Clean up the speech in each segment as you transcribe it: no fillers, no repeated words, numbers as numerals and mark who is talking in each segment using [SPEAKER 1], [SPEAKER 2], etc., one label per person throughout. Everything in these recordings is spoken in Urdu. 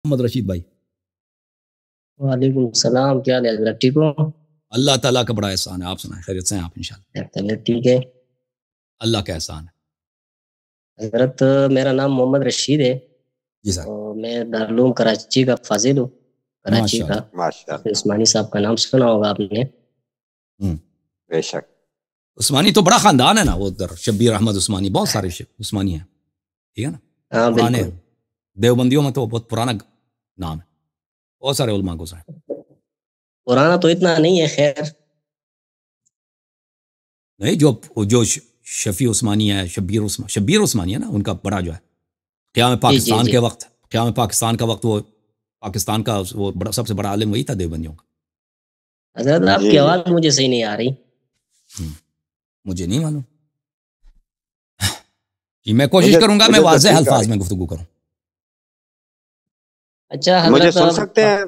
[SPEAKER 1] محمد رشید بھائی.
[SPEAKER 2] وعلیکم السلام، کیا حال ہے حضرت؟ ٹھیک ہو؟
[SPEAKER 1] اللہ تعالیٰ کا بڑا احسان ہے. آپ سنائیں، خیریت سے ہیں آپ؟ انشاءاللہ
[SPEAKER 2] طبیعت ٹھیک ہے؟
[SPEAKER 1] اللہ کا احسان ہے.
[SPEAKER 2] حضرت میرا نام محمد رشید ہے
[SPEAKER 1] جی سر.
[SPEAKER 2] اور میں دارالعلوم کراچی کا فاضل ہوں. کراچی کا
[SPEAKER 1] ماشاءاللہ.
[SPEAKER 2] عثمانی صاحب کا نام سنا ہوگا آپ نے.
[SPEAKER 3] بے شک.
[SPEAKER 1] عثمانی تو بڑا خاندان ہے نا، وہ ادھر شبیر احمد عثمانی، بہت سارے عثمانی ہیں، ٹھیک ہے نا.
[SPEAKER 2] ہاں
[SPEAKER 1] پرانے
[SPEAKER 2] بالکل.
[SPEAKER 1] دیوبندیوں میں تو بہت پرانا نام ہے، بہت سارے علماء گزرے.
[SPEAKER 2] پرانا تو اتنا نہیں ہے، خیر
[SPEAKER 1] نہیں، جو شفیع عثمانی ہے، شبیر عثمانی ہے نا، ان کا بڑا جو ہے قیام پاکستان کے وقت، قیام پاکستان کا وقت، وہ پاکستان کا وہ بڑا سب سے بڑا عالم وہی تھا دیوبندیوں کا.
[SPEAKER 2] حضرت آپ کی آواز مجھے صحیح نہیں آ رہی.
[SPEAKER 1] مجھے نہیں معلوم جی، میں کوشش کروں گا میں واضح الفاظ میں گفتگو کروں.
[SPEAKER 2] اچھا حضرت
[SPEAKER 3] مجھے سن سکتے ہیں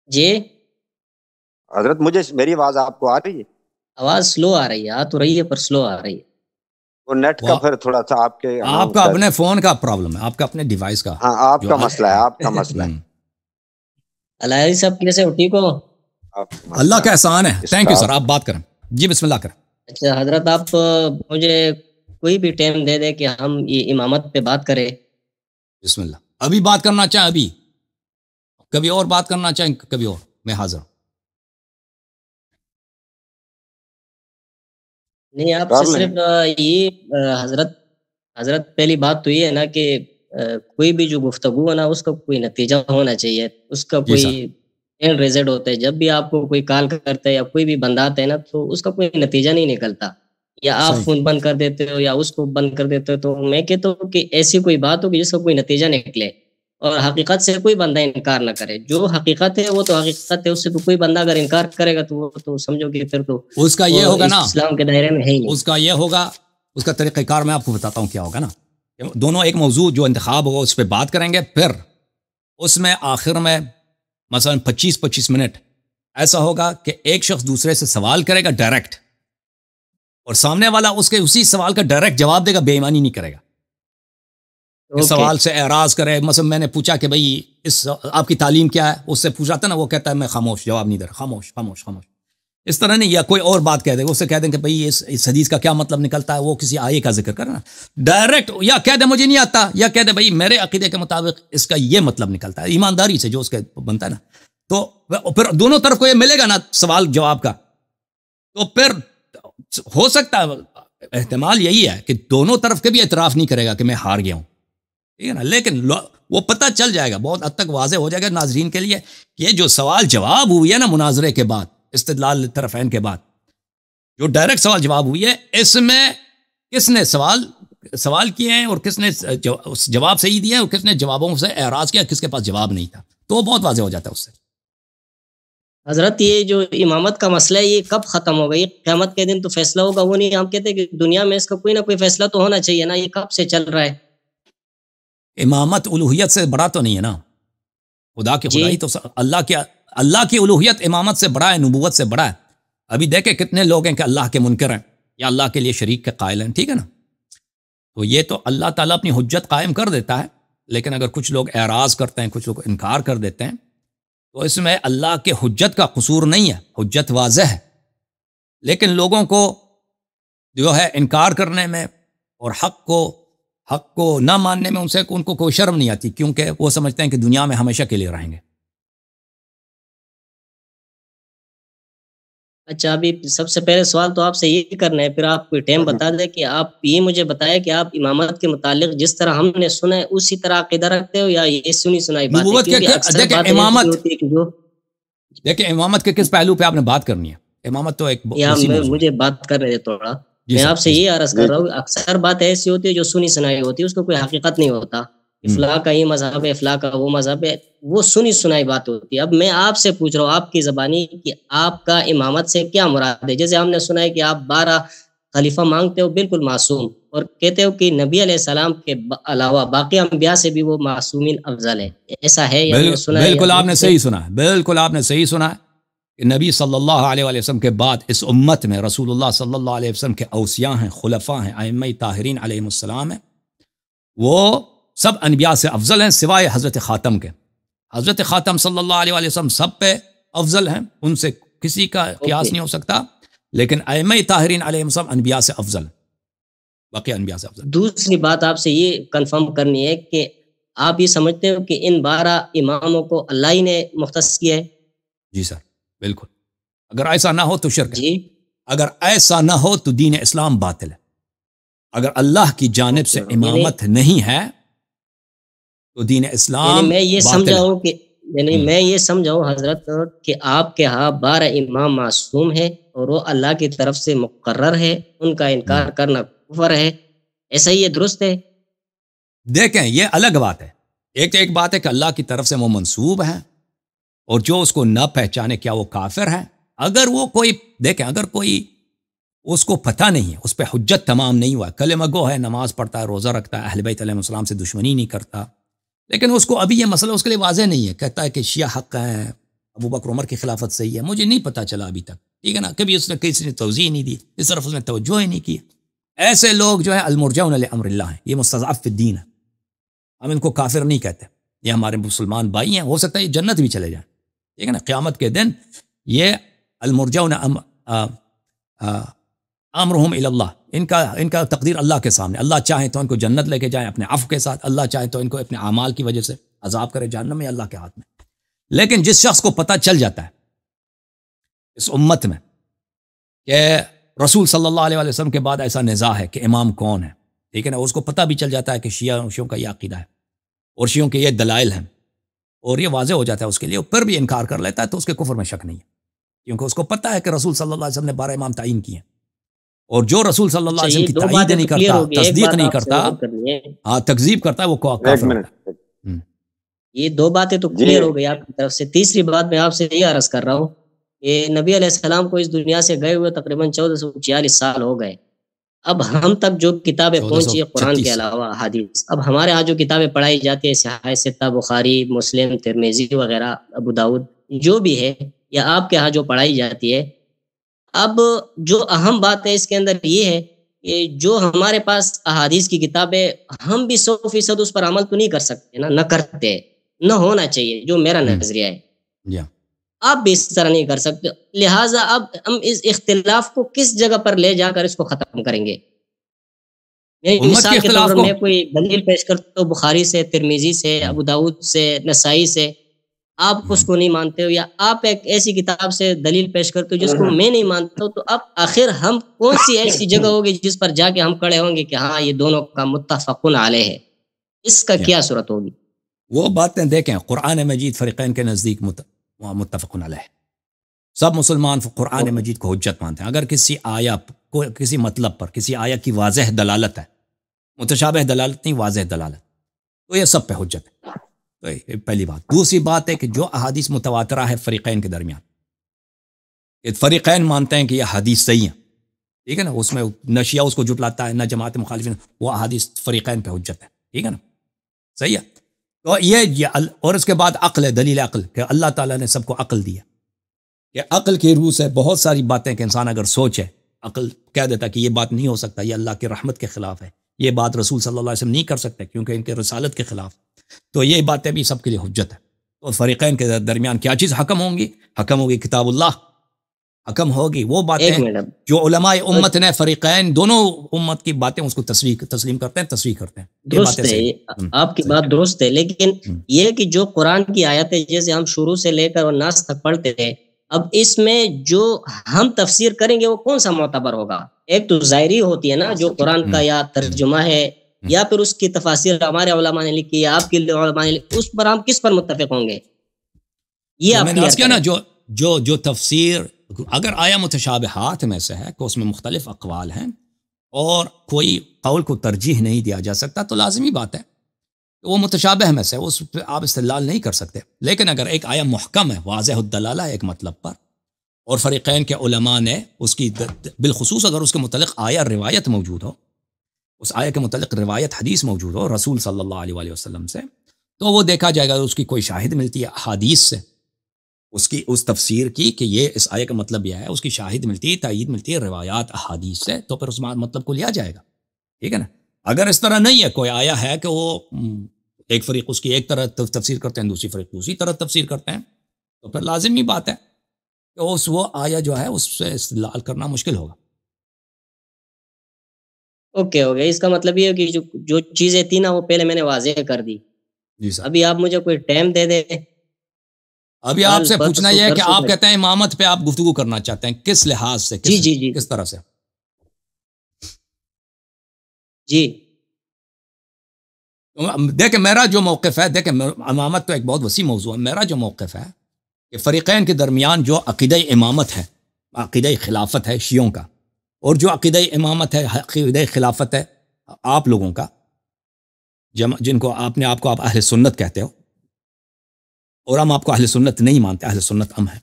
[SPEAKER 2] جی؟
[SPEAKER 3] حضرت مجھے میری آواز آپ کو آ رہی ہے؟
[SPEAKER 2] آواز سلو آ رہی ہے، آ تو رہی ہے پر سلو آ رہی ہے.
[SPEAKER 3] وہ نیٹ کا پھر تھوڑا سا آپ کے،
[SPEAKER 1] آپ کا اپنے فون کا پرابلم ہے، آپ کا اپنے ڈیوائس کا.
[SPEAKER 3] ہاں آپ کا مسئلہ ہے، آپ کا مسئلہ ہے.
[SPEAKER 2] علیہ صاحب کیسے ہو؟ ٹھیک ہو؟
[SPEAKER 1] اللہ کا احسان ہے. Thank you sir. آپ بات کریں جی، بسم اللہ کریں.
[SPEAKER 2] اچھا حضرت، آپ مجھے کوئی بھی ٹائم دے دے کہ ہم یہ امامت پہ بات کریں.
[SPEAKER 1] بسم اللہ. ابھی بات کرنا چاہیں ابھی، کبھی اور بات کرنا چاہیں کبھی اور، میں حاضر ہوں.
[SPEAKER 2] نہیں، آپ سے صرف یہ حضرت پہلی بات تو یہ ہے نا کہ کوئی بھی جو گفتگو ہے نا، اس کا کوئی نتیجہ ہونا چاہیے، اس کا کوئی اینڈ ریزلٹ ہوتا ہے. جب بھی آپ کو کوئی کال کرتا ہے یا کوئی بھی بندہ آتا ہے نا، تو اس کا کوئی نتیجہ نہیں نکلتا، یا آپ فون بند کر دیتے ہو یا اس کو بند کر دیتے ہو. تو میں کہتا ہوں کہ ایسی کوئی بات ہو کہ جس کا کوئی نتیجہ نکلے اور حقیقت سے کوئی بندہ انکار نہ کرے. جو حقیقت ہے وہ تو حقیقت ہے، اس سے تو کوئی بندہ اگر انکار کرے گا تو وہ تو سمجھو کہ پھر تو
[SPEAKER 1] اس کا یہ ہوگا نا،
[SPEAKER 2] اسلام کے دائرے میں ہے ہی نہیں.
[SPEAKER 1] اس کا یہ ہوگا، اس کا طریقہ کار میں آپ کو بتاتا ہوں کیا ہوگا نا. دونوں ایک موضوع جو انتخاب ہوگا اس پہ بات کریں گے، پھر اس میں آخر میں مثلا 25 منٹ ایسا ہوگا کہ ایک شخص دوسرے سے سوال کرے گا ڈائریکٹ، اور سامنے والا اس کے اسی سوال کا ڈائریکٹ جواب دے گا، بے ایمانی نہیں کرے گا. اس سوال سے اعراض کرے. مثلا میں نے پوچھا کہ بھئی آپ کی تعلیم کیا ہے، اس سے پوچھا تھا نا، وہ کہتا ہے میں خاموش، جواب نہیں دے رہا، خاموش خاموش خاموش. اس طرح نہیں، یا کوئی اور بات کہہ دے، اس سے کہہ دیں کہ بھئی اس حدیث کا کیا مطلب نکلتا ہے، وہ کسی آیے کا ذکر کرنا ڈائریکٹ، یا کہہ دے مجھے نہیں آتا، یا کہہ دے بھئی میرے عقیدے کے مطابق اس کا یہ مطلب نکلتا ہے، ایمانداری سے جو اس کا بنتا ہے نا. تو پھر دونوں طرف کو یہ ملے گا نا سوال جواب کا. تو پھر ہو سکتا ہے، احتمال یہی ہے کہ دونوں طرف کے بھی اعتراف نہیں کرے گا کہ میں ہار گیا ہوں، ٹھیک ہے نا. لیکن وہ پتہ چل جائے گا، بہت حد تک واضح ہو جائے گا ناظرین کے لیے کہ یہ جو سوال جواب ہوئی ہے نا مناظرے کے بعد، استدلال طرفین کے بعد جو ڈائریکٹ سوال جواب ہوئی ہے، اس میں کس نے سوال کیے ہیں اور کس نے جواب صحیح دیا اور کس نے جوابوں سے اعراض کیا، کس کے پاس جواب نہیں تھا، تو بہت واضح ہو جاتا ہے اس سے.
[SPEAKER 2] حضرت یہ جو امامت کا مسئلہ ہے یہ کب ختم ہوگا؟ یہ قیامت کے دن تو فیصلہ ہوگا، وہ نہیں ہم کہتے کہ دنیا میں اس کا کوئی نہ کوئی فیصلہ تو ہونا چاہیے نا. یہ کب سے چل رہا ہے؟
[SPEAKER 1] امامت الوہیت سے بڑا تو نہیں ہے نا، خدا کی خدائی تو اللہ کی الوہیت امامت سے بڑا ہے، نبوت سے بڑا ہے. ابھی دیکھیں کتنے لوگ ہیں کہ اللہ کے منکر ہیں یا اللہ کے لیے شریک کے قائل ہیں، ٹھیک ہے نا. تو یہ تو اللہ تعالیٰ اپنی حجت قائم کر دیتا ہے، لیکن اگر کچھ لوگ اعراض کرتے ہیں، کچھ لوگ انکار کر دیتے ہیں، تو اس میں اللہ کے حجت کا قصور نہیں ہے، حجت واضح ہے. لیکن لوگوں کو جو ہے انکار کرنے میں اور حق کو نہ ماننے میں ان کو کوئی شرم نہیں آتی، کیونکہ وہ سمجھتے ہیں کہ دنیا میں ہمیشہ کے لیے رہیں گے.
[SPEAKER 2] اچھا، ابھی سب سے پہلے سوال تو آپ سے یہ کرنا ہے، پھر آپ کوئی ٹائم بتا دیں کہ آپ یہ مجھے بتائیں کہ آپ امامت کے متعلق جس طرح ہم نے سنا ہے اسی طرح عقیدہ رکھتے ہو یا یہ سنی سنائی بات ہے؟
[SPEAKER 1] دیکھیں امامت کے کس پہلو پہ آپ نے بات کرنی ہے؟ امامت تو ایک
[SPEAKER 2] مجھے بات کر رہے تھوڑا، میں آپ سے یہ عرض کر رہا ہوں، اکثر بات ایسی ہوتی ہے جو سنی سنائی ہوتی ہے، اس کو کوئی حقیقت نہیں ہوتا. فلاں کا یہ مذہب ہے، فلاں کا وہ مذہب ہے، وہ سنی سنائی بات ہوتی ہے. اب میں آپ سے پوچھ رہا ہوں آپ کی زبانی کہ آپ کا امامت سے کیا مراد ہے؟ جیسے ہم نے سنا ہے کہ آپ 12 خلیفہ مانگتے ہو، بالکل معصوم، اور کہتے ہو کہ نبی علیہ السلام کے علاوہ باقی انبیاء سے بھی وہ معصومین افضل ہے، ایسا ہے؟
[SPEAKER 1] بالکل آپ نے صحیح سنا ہے، بالکل آپ نے صحیح سنا ہے کہ نبی صلی اللہ علیہ وسلم کے بعد اس امت میں رسول اللہ صلی اللہ علیہ وسلم کے اوصیاء ہیں، خلفاء ہیں، ائمہ طاہرین علیہم السلام ہیں، وہ سب انبیاء سے افضل ہیں سوائے حضرت خاتم کے. حضرت خاتم صلی اللہ علیہ وسلم سب پہ افضل ہیں، ان سے کسی کا قیاس نہیں ہو سکتا، لیکن ائمہ طاہرین علیہم السلام انبیاء سے افضل، باقی انبیاء سے افضل۔
[SPEAKER 2] دوسری بات آپ سے یہ کنفرم کرنی ہے کہ آپ یہ سمجھتے ہو کہ ان 12 اماموں کو اللہ ہی نے مختص کیا ہے؟
[SPEAKER 1] جی سر بالکل، اگر ایسا نہ ہو تو شرک ہے،
[SPEAKER 2] جی
[SPEAKER 1] اگر ایسا نہ ہو تو دین اسلام باطل ہے۔ اگر اللہ کی جانب سے امامت نہیں ہے تو دین اسلام
[SPEAKER 2] میں یہ
[SPEAKER 1] باطل
[SPEAKER 2] سمجھا
[SPEAKER 1] ہے۔
[SPEAKER 2] ہوں کہ میں یہ سمجھاؤں حضرت کہ آپ کے ہاں 12 امام معصوم ہے اور وہ اللہ کی طرف سے مقرر ہے، ان کا انکار کرنا کفر ہے، ایسا ہی یہ درست ہے؟
[SPEAKER 1] دیکھیں یہ الگ بات ہے، ایک بات ہے کہ اللہ کی طرف سے وہ منسوب ہے اور جو اس کو نہ پہچانے کیا وہ کافر ہے۔ اگر وہ کوئی دیکھیں، اگر کوئی اس کو پتہ نہیں ہے، اس پہ حجت تمام نہیں ہوا، کلمہ گو ہے، نماز پڑھتا ہے، روزہ رکھتا ہے، اہل بیت علیہ السلام سے دشمنی نہیں کرتا، لیکن اس کو ابھی یہ مسئلہ اس کے لیے واضح نہیں ہے، کہتا ہے کہ شیعہ حق ہے، ابو بکر عمر کی خلافت صحیح ہے، مجھے نہیں پتہ چلا ابھی تک، ٹھیک ہے نا، کبھی اس نے کسی نے توضیح نہیں دی، اس طرف اس نے توجہ ہی نہیں کی۔ ایسے لوگ جو ہے المرجون لامر اللہ ہیں، یہ مستضعف فی الدین ہے، ہم ان کو کافر نہیں کہتے، یہ ہمارے مسلمان بھائی ہیں، ہو سکتا ہے یہ جنت بھی چلے جائیں، ٹھیک ہے نا، قیامت کے دن یہ المرجون امرہم الی اللہ، ان کا تقدیر اللہ کے سامنے، اللہ چاہے تو ان کو جنت لے کے جائے اپنے عفو کے ساتھ، اللہ چاہے تو ان کو اپنے اعمال کی وجہ سے عذاب کرے جہنم میں، اللہ کے ہاتھ میں۔ لیکن جس شخص کو پتہ چل جاتا ہے اس امت میں کہ رسول صلی اللہ علیہ وسلم کے بعد ایسا نزاع ہے کہ امام کون ہے، ٹھیک ہے نا، اس کو پتہ بھی چل جاتا ہے کہ شیعوں کا یہ عقیدہ ہے اور شیعوں کے یہ دلائل ہیں، اور یہ واضح ہو جاتا ہے اس کے لیے، پھر بھی انکار کر لیتا ہے، تو اس کے کفر میں شک نہیں ہے، کیونکہ اس کو پتہ ہے کہ رسول صلی اللہ علیہ وسلم نے 12 امام تعین کیے ہیں، اور جو رسول صلی اللہ علیہ وسلم کی تائید نہیں کرتا، تصدیق نہیں کرتا، تکذیب کرتا ہے، وہ کافر ہوتا ہے۔
[SPEAKER 2] یہ 2 باتیں تو کلیئر ہو گئی آپ کی طرف سے۔ تیسری بات میں آپ سے یہ عرض کر رہا ہوں کہ نبی علیہ السلام کو اس دنیا سے گئے ہوئے تقریباً 1446 سال ہو گئے، اب ہم تک جو کتابیں پہنچی قرآن کے علاوہ حدیث، اب ہمارے ہاں جو کتابیں پڑھائی جاتی ہیں، صحیح ستہ، بخاری، مسلم، ترمذی وغیرہ، ابو داؤد، جو بھی ہے، یا آپ کے ہاں جو پڑھائی جاتی ہے، اب جو اہم بات ہے اس کے اندر یہ ہے کہ جو ہمارے پاس احادیث کی کتابیں، ہم بھی 100% اس پر عمل تو نہیں کر سکتے نا، نہ کرتے، نہ ہونا چاہیے، جو میرا نظریہ ہے، آپ بھی اس طرح نہیں کر سکتے، لہٰذا اب ہم اس اختلاف کو کس جگہ پر لے جا کر اس کو ختم کریں گے؟ مثال کے طور پر میں کوئی دلیل پیش کرتا ہوں بخاری سے، ترمذی سے، ابو داؤد سے، نسائی سے، آپ اس کو نہیں مانتے ہو، یا آپ ایک ایسی کتاب سے دلیل پیش کرتے ہو جس کو میں نہیں مانتا ہوں، تو اب آخر ہم کون سی ایسی جگہ ہوگی جس پر جا کے ہم کھڑے ہوں گے کہ ہاں یہ دونوں کا متفقن علیہ ہے؟ اس کا کیا صورت ہوگی؟
[SPEAKER 1] وہ باتیں دیکھیں، قرآن مجید فریقین کے نزدیک متفقن علیہ، سب مسلمان قرآن مجید کو حجت مانتے ہیں۔ اگر کسی آیا کو کسی مطلب پر، کسی آیا کی واضح دلالت ہے، متشابہ دلالت نہیں، واضح دلالت، تو یہ سب پہ حجت ہے، تو یہ پہلی بات۔ دوسری بات ہے کہ جو احادیث متواترہ ہے فریقین کے درمیان، یہ فریقین مانتے ہیں کہ یہ حدیث صحیح ہیں، ٹھیک ہے نا، اس میں نہ شیعہ اس کو جھٹلاتا ہے، نہ جماعت مخالفین، وہ احادیث فریقین پہ حجت ہے، ٹھیک ہے نا، صحیح ہے۔ تو یہ اور اس کے بعد عقل ہے، دلیل عقل، کہ اللہ تعالیٰ نے سب کو عقل دیا، کہ عقل کی روح سے بہت ساری باتیں کہ انسان اگر سوچے، عقل کہہ دیتا کہ یہ بات نہیں ہو سکتا، یہ اللہ کی رحمت کے خلاف ہے، یہ بات رسول صلی اللہ علیہ وسلم نہیں کر سکتے کیونکہ ان کے رسالت کے خلاف، تو یہ باتیں بھی سب کے لیے حجت ہے۔ تو فریقین کے درمیان کیا چیز حکم ہوں گی؟ حکم ہوگی کتاب اللہ، حکم ہوگی وہ باتیں جو علماء امت نے، فریقین دونوں امت کی باتیں اس کو تسلیم کرتے ہیں، تصریح کرتے ہیں۔
[SPEAKER 2] درست ہے، آپ کی بات درست ہے، لیکن یہ کہ جو قرآن کی آیتیں جیسے ہم شروع سے لے کر اور ناس تک پڑھتے تھے، اب اس میں جو ہم تفسیر کریں گے وہ کون سا معتبر ہوگا؟ ایک تو ظاہری ہوتی ہے نا، جو قرآن کا یا ترجمہ ہے، یا پھر اس کی تفاسیر ہمارے علماء نے لکھی ہے، آپ کے علماء نے لکھی، اس پر ہم کس پر متفق ہوں گے؟ یہ آپ
[SPEAKER 1] کیا نا، جو تفسیر اگر آیا متشابہات میں سے ہے کہ اس میں مختلف اقوال ہیں اور کوئی قول کو ترجیح نہیں دیا جا سکتا، تو لازمی بات ہے وہ متشابہ میں سے، اس پہ آپ استدلال نہیں کر سکتے۔ لیکن اگر ایک آیا محکم ہے، واضح الدلالہ ہے ایک مطلب پر، اور فریقین کے علماء نے اس کی بالخصوص اگر اس کے متعلق آیا روایت موجود ہو، اس آیا کے متعلق روایت حدیث موجود ہو رسول صلی اللہ علیہ وسلم سے، تو وہ دیکھا جائے گا، اس کی کوئی شاہد ملتی ہے حدیث سے، اس تفسیر کی کہ یہ اس آیے کا مطلب یہ ہے، اس کی شاہد ملتی ہے، تائید ملتی ہے روایات احادیث سے، تو پھر اس مطلب کو لیا جائے گا، ٹھیک ہے نا۔ اگر اس طرح نہیں ہے، کوئی آیا ہے کہ وہ ایک فریق اس کی ایک طرح تفسیر کرتے ہیں، دوسری فریق دوسری طرح تفسیر کرتے ہیں، تو پھر لازمی بات ہے کہ وہ آیا جو ہے اس سے استدلال کرنا مشکل ہوگا۔
[SPEAKER 2] اوکے ہو گیا، اس کا مطلب یہ ہے کہ جو چیزیں تھی نا وہ پہلے میں نے واضح کر دی،
[SPEAKER 1] جی سر،
[SPEAKER 2] ابھی آپ مجھے کوئی ٹائم دے دیں۔
[SPEAKER 1] ابھی آپ سے
[SPEAKER 2] کل
[SPEAKER 1] پوچھنا
[SPEAKER 2] پرسوں
[SPEAKER 1] یہ ہے کہ
[SPEAKER 2] پرسوں
[SPEAKER 1] آپ
[SPEAKER 2] تک۔
[SPEAKER 1] کہتے ہیں امامت پہ آپ گفتگو کرنا چاہتے ہیں، کس لحاظ سے،
[SPEAKER 2] جی جی جی
[SPEAKER 1] کس طرح سے؟
[SPEAKER 2] جی
[SPEAKER 1] دیکھیں میرا جو موقف ہے، دیکھیں امامت تو ایک بہت وسیع موضوع ہے، میرا جو موقف ہے کہ فریقین کے درمیان جو عقیدہ امامت ہے، عقیدہ خلافت ہے شیعوں کا، اور جو عقیدہ امامت ہے، عقیدہ خلافت ہے آپ لوگوں کا، جن کو آپ کو اہل سنت کہتے ہو، اور ہم آپ کو اہل سنت نہیں مانتے، اہل سنت ہم ہیں۔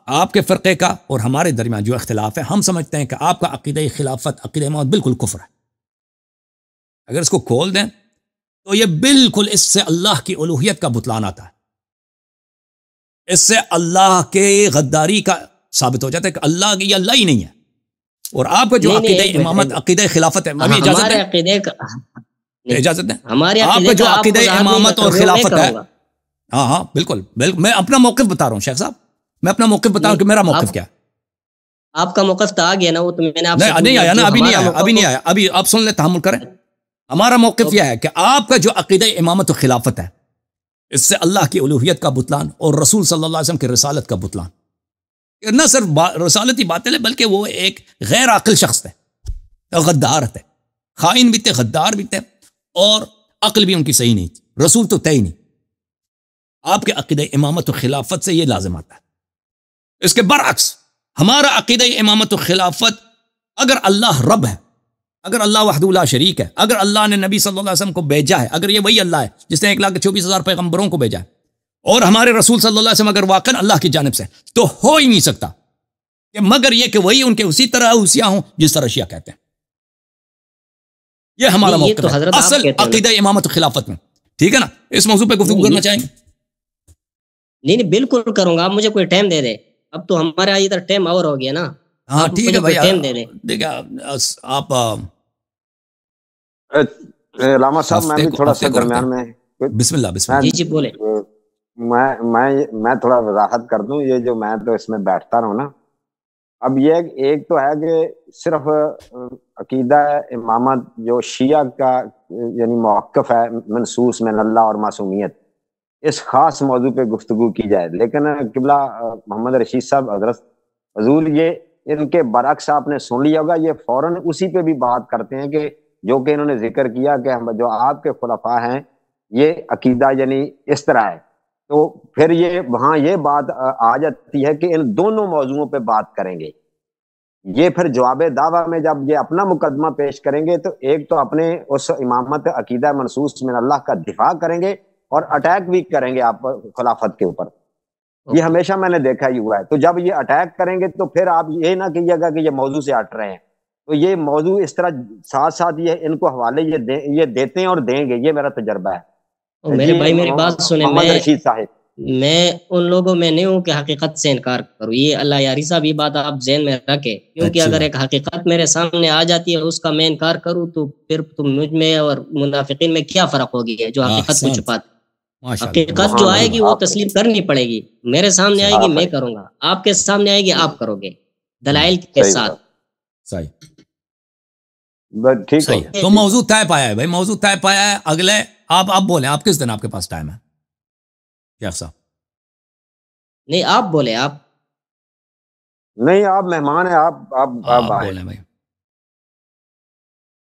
[SPEAKER 1] آپ کے فرقے کا اور ہمارے درمیان جو اختلاف ہے، ہم سمجھتے ہیں کہ آپ کا عقیدہ خلافت، عقیدہ امامت بالکل کفر ہے۔ اگر اس کو کھول دیں تو یہ بالکل اس سے اللہ کی الوہیت کا بطلان آتا ہے، اس سے اللہ کے غداری کا ثابت ہو جاتا ہے کہ اللہ یہ اللہ ہی نہیں ہے۔ اور آپ کا جو عقیدہ امامت، عقیدہ خلافت ہے، ابھی اجازت دیں، اجازت دیں، آپ کا جو عقیدہ امامت اور خلافت ہے، ہاں بالکل میں اپنا موقف بتا رہا ہوں شیخ صاحب، میں اپنا موقف بتا رہا ہوں کہ میرا موقف کیا ہے۔
[SPEAKER 2] آپ کا موقف تو آ گیا نا، وہ تو میں نے آپ سے
[SPEAKER 1] نہیں آیا نا، ابھی نہیں آیا، ابھی آپ سن لیں، تحمل کریں۔ ہمارا موقف یہ ہے کہ آپ کا جو عقیدہ امامت و خلافت ہے، اس سے اللہ کی الوہیت کا بطلان اور رسول صلی اللہ علیہ وسلم کی رسالت کا بطلان، نہ صرف رسالتی باطل ہے بلکہ وہ ایک غیر عاقل شخص ہے، غدار ہے، خائن بھی تھے، غدار بھی تھے، اور عقل بھی ان کی صحیح نہیں تھی، رسول تو طے ہی نہیں۔ آپ کے عقیدہ امامت و خلافت سے یہ لازم آتا ہے۔ اس کے برعکس ہمارا عقیدہ امامت و خلافت، اگر اللہ رب ہے، اگر اللہ وحدہ لا شریک ہے، اگر اللہ نے نبی صلی اللہ علیہ وسلم کو بھیجا ہے، اگر یہ وہی اللہ ہے جس نے 1,24,000 پیغمبروں کو بھیجا ہے، اور ہمارے رسول صلی اللہ علیہ وسلم اگر واقعا اللہ کی جانب سے، تو ہو ہی نہیں سکتا کہ مگر یہ کہ وہی ان کے اسی طرح اوسیاء ہوں جس طرح شیعہ کہتے ہیں۔ یہ ہمارا موقف ہے اصل عقیدہ امامت و خلافت میں، ٹھیک ہے نا؟ اس موضوع پہ گفتگو کرنا چاہیں گے؟
[SPEAKER 2] نہیں بالکل کروں گا، آپ مجھے کوئی ٹائم دے دیں، اب تو ہمارے ادھر ٹائم اور ہو گیا نا۔
[SPEAKER 1] ہاں ٹھیک ہے بھائی،
[SPEAKER 2] ٹائم دے دیں۔
[SPEAKER 1] دیکھیں آپ
[SPEAKER 3] علامہ صاحب میں بھی تھوڑا سا درمیان میں،
[SPEAKER 1] بسم اللہ بسم اللہ،
[SPEAKER 2] جی بولے۔
[SPEAKER 3] میں تھوڑا وضاحت کر دوں، یہ جو میں تو اس میں بیٹھتا رہوں نا، اب یہ ایک تو ہے کہ صرف عقیدہ امامت جو شیعہ کا یعنی موقف ہے منصوص من اللہ اور معصومیت، اس خاص موضوع پہ گفتگو کی جائے، لیکن قبلہ محمد رشید صاحب حضرت حضور یہ ان کے برعکس آپ نے سن لیا ہوگا، یہ فوراً اسی پہ بھی بات کرتے ہیں کہ جو کہ انہوں نے ذکر کیا کہ ہم جو آپ کے خلفاء ہیں یہ عقیدہ یعنی اس طرح ہے، تو پھر یہ وہاں یہ بات آ جاتی ہے کہ ان دونوں موضوعوں پہ بات کریں گے۔ یہ پھر جواب دعویٰ میں جب یہ اپنا مقدمہ پیش کریں گے تو ایک تو اپنے اس امامت عقیدہ منصوص من اللہ کا دفاع کریں گے اور اٹیک بھی کریں گے آپ خلافت کے اوپر، یہ ہمیشہ میں نے دیکھا ہی ہوا ہے۔ تو جب یہ اٹیک کریں گے تو پھر آپ یہ نہ کہیے گا کہ یہ موضوع سے ہٹ رہے ہیں، تو یہ موضوع اس طرح ساتھ ساتھ یہ ان کو حوالے یہ دیتے ہیں اور دیں گے، یہ میرا تجربہ ہے۔
[SPEAKER 2] میرے بھائی میری بات سنیں،
[SPEAKER 3] محمد رشید صاحب،
[SPEAKER 2] میں ان لوگوں میں نہیں ہوں کہ حقیقت سے انکار کروں، یہ اللہ یاری صاحب یہ بات آپ ذہن میں رکھیں، کیونکہ اگر ایک حقیقت میرے سامنے آ جاتی ہے اس کا میں انکار کروں تو پھر تم مجھ میں اور منافقین میں کیا فرق ہوگی ہے جو حقیقت کو چھپاتے۔ حقیقت جو آئے گی وہ تسلیم کرنی پڑے گی، میرے سامنے آئے گی میں کروں گا، آپ کے سامنے آئے گی آپ کرو گے دلائل کے ساتھ۔
[SPEAKER 1] صحیح
[SPEAKER 3] ٹھیک ہے،
[SPEAKER 1] تو موضوع طے پایا ہے بھائی، موضوع طے پایا ہے۔ اگلے آپ بولیں، آپ کس دن آپ کے پاس ٹائم ہے شیخ صاحب؟
[SPEAKER 2] نہیں آپ بولے، آپ
[SPEAKER 3] نہیں آپ مہمان ہیں، آپ
[SPEAKER 1] بولیں بھائی۔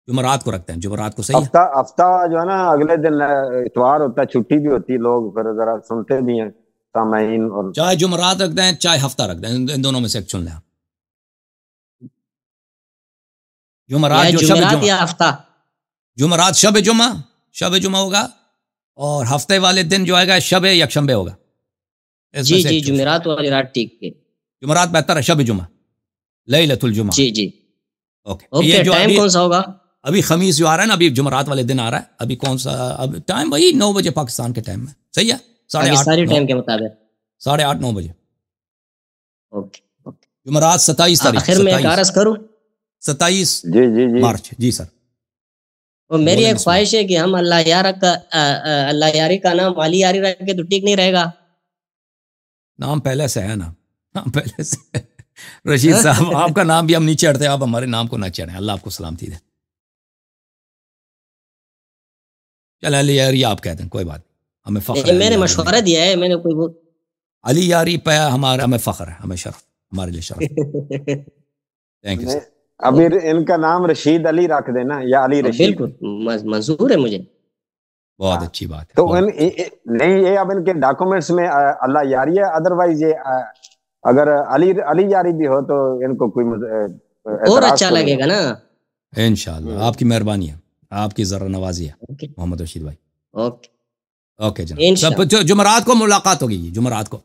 [SPEAKER 1] جمعرات کو رکھتے ہیں، جمعرات کو صحیح ہے،
[SPEAKER 3] ہفتہ جو ہے نا اگلے دن اتوار ہوتا ہے، چھٹی بھی ہوتی ہے، لوگ پھر ذرا سنتے بھی ہیں سامعین، اور
[SPEAKER 1] چاہے جمعرات رکھ دیں چاہے ہفتہ رکھ دیں، ان دونوں میں سے ایک چن لیں۔ جمعرات جو شب
[SPEAKER 2] جمعرات یا ہفتہ،
[SPEAKER 1] جمعرات شب جمعہ ہوگا، اور ہفتے والے دن جو آئے گا شب یکشنبے ہوگا۔
[SPEAKER 2] جی جی جمعرات والی رات ٹھیک ہے،
[SPEAKER 1] جمعرات بہتر ہے، شب جمعہ لیلۃ الجمعہ۔
[SPEAKER 2] جی جی
[SPEAKER 1] اوکے، یہ جو
[SPEAKER 2] ٹائم کون سا ہوگا؟
[SPEAKER 1] ابھی خمیس جو آ رہا ہے نا، ابھی جمعرات والے دن آ رہا ہے، ابھی کون سا اب ٹائم؟ وہی 9 بجے پاکستان کے ٹائم میں، صحیح ہے، 8:30
[SPEAKER 2] ٹائم کے مطابق
[SPEAKER 1] 8:30 9 بجے
[SPEAKER 2] اوکے۔
[SPEAKER 1] جمعرات 27 تاریخ،
[SPEAKER 2] آخر میں ایک عرض کروں،
[SPEAKER 1] 27
[SPEAKER 3] جی
[SPEAKER 1] مارچ، جی سر۔
[SPEAKER 2] وہ میری ایک خواہش ہے کہ ہم اللہ یاری کا نام علی یاری رکھے تو ٹھیک نہیں رہے گا؟
[SPEAKER 1] نام پہلے سے ہے نا، نام پہلے سے رشید صاحب آپ کا نام بھی ہم نہیں چڑھتے، آپ ہمارے نام کو نہ چڑھیں، اللہ آپ کو سلامتی دے. چل علی یاری آپ کہتے ہیں، کوئی بات ہمیں فخر ہے.
[SPEAKER 2] میں نے مشورہ دیا ہے، میں نے کوئی
[SPEAKER 1] علی یاری پہ ہمارا ہمیں فخر ہے، ہمیں شرف، ہمارے لیے شرف. Thank you.
[SPEAKER 3] ابھی ان کا نام رشید علی رکھ دینا یا علی رشید.
[SPEAKER 2] بالکل منظور ہے مجھے.
[SPEAKER 1] بہت اچھی بات ہے.
[SPEAKER 3] تو نہیں یہ اب ان کے ڈاکومنٹس میں اللہ یاری ہے، ادروائز یہ اگر علی یاری بھی ہو تو ان کو کوئی
[SPEAKER 2] اور اچھا لگے گا نا.
[SPEAKER 1] انشاءاللہ آپ کی مہربانی ہے، آپ کی ذرا نوازی ہے محمد رشید بھائی.
[SPEAKER 2] اوکے
[SPEAKER 1] اوکے جناب، جمعرات کو ملاقات ہوگی، جمعرات کو.